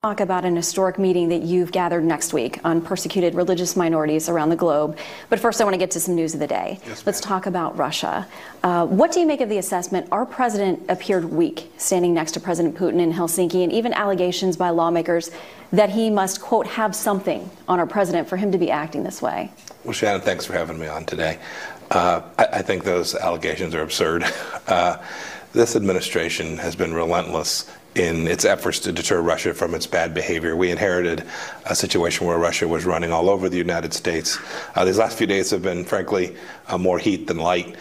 Talk about an historic meeting that you've gathered next week on persecuted religious minorities around the globe. But first, I want to get to some news of the day. Yes, let's talk about Russia. What do you make of the assessment? Our president appeared weak, standing next to President Putin in Helsinki, and even allegations by lawmakers that he must, quote, have something on our president for him to be acting this way. Well, Shannon, thanks for having me on today. I think those allegations are absurd. This administration has been relentless in its efforts to deter Russia from its bad behavior. We inherited a situation where Russia was running all over the United States. These last few days have been, frankly, more heat than light.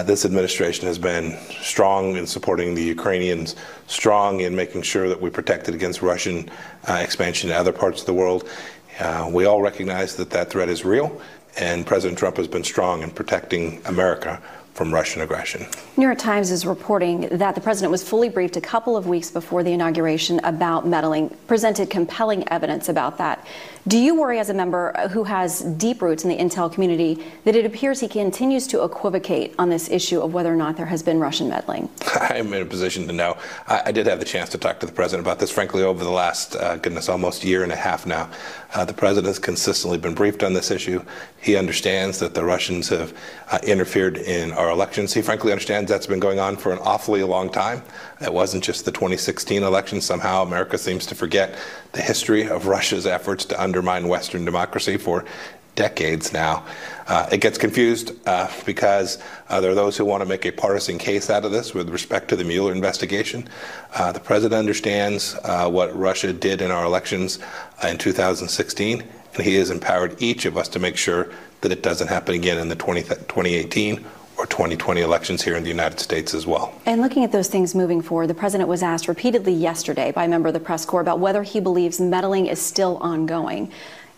This administration has been strong in supporting the Ukrainians, strong in making sure that we protected against Russian expansion to other parts of the world. We all recognize that that threat is real, and President Trump has been strong in protecting America from Russian aggression. New York Times is reporting that the president was fully briefed a couple of weeks before the inauguration about meddling, presented compelling evidence about that. Do you worry, as a member who has deep roots in the intel community, that it appears he continues to equivocate on this issue of whether or not there has been Russian meddling? I'm in a position to know. I did have the chance to talk to the president about this, frankly, over the last, almost year and a half now. The president has consistently been briefed on this issue. He understands that the Russians have interfered in our elections. He frankly understands that's been going on for an awfully long time. It wasn't just the 2016 election. Somehow America seems to forget the history of Russia's efforts to undermine Western democracy for decades now. It gets confused because there are those who want to make a partisan case out of this with respect to the Mueller investigation. The president understands what Russia did in our elections in 2016, and he has empowered each of us to make sure that it doesn't happen again in the 2018 or 2020 elections here in the United States as well. And looking at those things moving forward, the president was asked repeatedly yesterday by a member of the press corps about whether he believes meddling is still ongoing.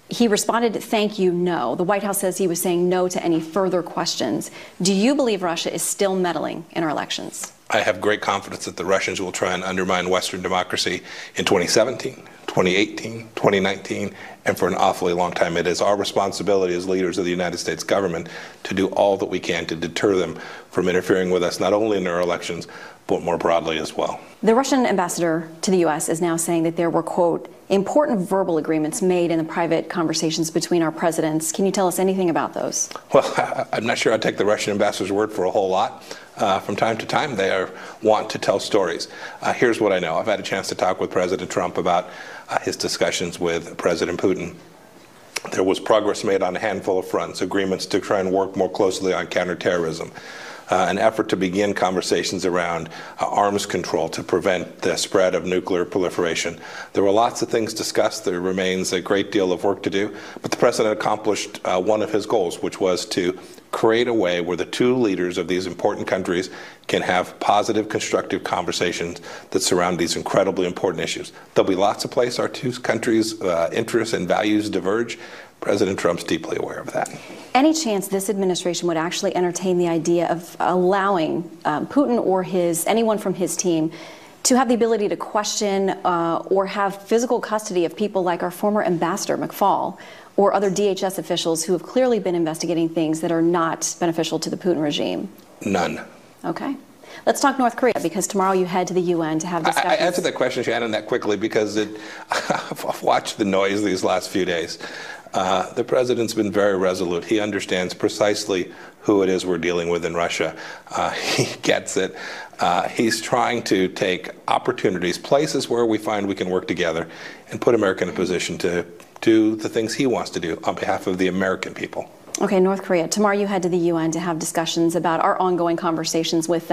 He responded, "Thank you, no." The White House says he was saying no to any further questions. Do you believe Russia is still meddling in our elections? I have great confidence that the Russians will try and undermine Western democracy in 2017, 2018, 2019, and for an awfully long time. It is our responsibility as leaders of the United States government to do all that we can to deter them from interfering with us, not only in our elections, but more broadly as well. The Russian ambassador to the U.S. is now saying that there were, quote, important verbal agreements made in the private conversations between our presidents. Can you tell us anything about those? Well, I'm not sure I'd take the Russian ambassador's word for a whole lot. From time to time, they want to tell stories. Here's what I know. I've had a chance to talk with President Trump about his discussions with President Putin. There was progress made on a handful of fronts, agreements to try and work more closely on counterterrorism, an effort to begin conversations around arms control to prevent the spread of nuclear proliferation. There were lots of things discussed. There remains a great deal of work to do, but the president accomplished one of his goals, which was to create a way where the two leaders of these important countries can have positive, constructive conversations that surround these incredibly important issues. There'll be lots of places our two countries' interests and values diverge. President Trump's deeply aware of that. Any chance this administration would actually entertain the idea of allowing Putin or anyone from his team to have the ability to question or have physical custody of people like our former ambassador McFaul or other DHS officials who have clearly been investigating things that are not beneficial to the Putin regime? None. Okay. Let's talk North Korea, because tomorrow you head to the UN to have discussions. I answered that question, Shannon, that quickly because I've watched the noise these last few days. The president's been very resolute. He understands precisely who it is we're dealing with in Russia. He gets it. He's trying to take opportunities, places where we find we can work together, and put America in a position to do the things he wants to do on behalf of the American people. Okay, North Korea. Tomorrow you head to the UN to have discussions about our ongoing conversations with them.